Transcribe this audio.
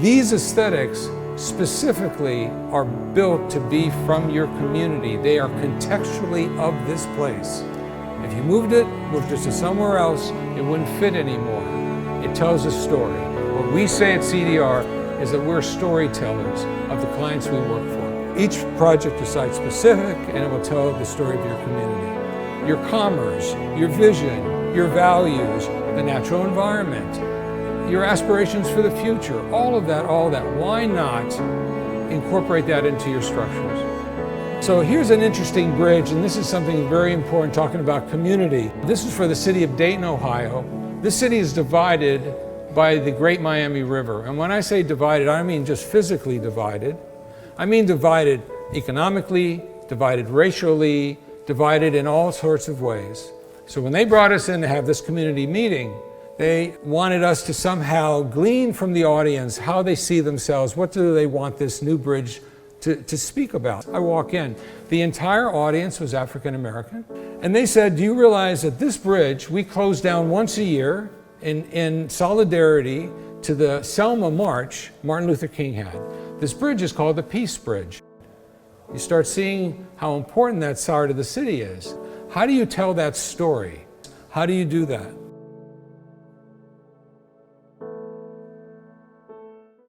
These aesthetics specifically are built to be from your community. They are contextually of this place. If you moved it to somewhere else, it wouldn't fit anymore. It tells a story. What we say at CDR is that we're storytellers of the clients we work for. Each project is site-specific, and it will tell the story of your community. Your commerce, your vision, your values, the natural environment, your aspirations for the future, all of that. Why not incorporate that into your structures? So here's an interesting bridge, and this is something very important, talking about community. This is for the city of Dayton, Ohio. This city is divided by the Great Miami River. And when I say divided, I don't mean just physically divided. I mean divided economically, divided racially, divided in all sorts of ways. So when they brought us in to have this community meeting, they wanted us to somehow glean from the audience how they see themselves, what do they want this new bridge to speak about. I walk in, the entire audience was African American, and they said, do you realize that this bridge we close down once a year in solidarity to the Selma March Martin Luther King had. This bridge is called the Peace Bridge. You start seeing how important that side of the city is. How do you tell that story? How do you do that?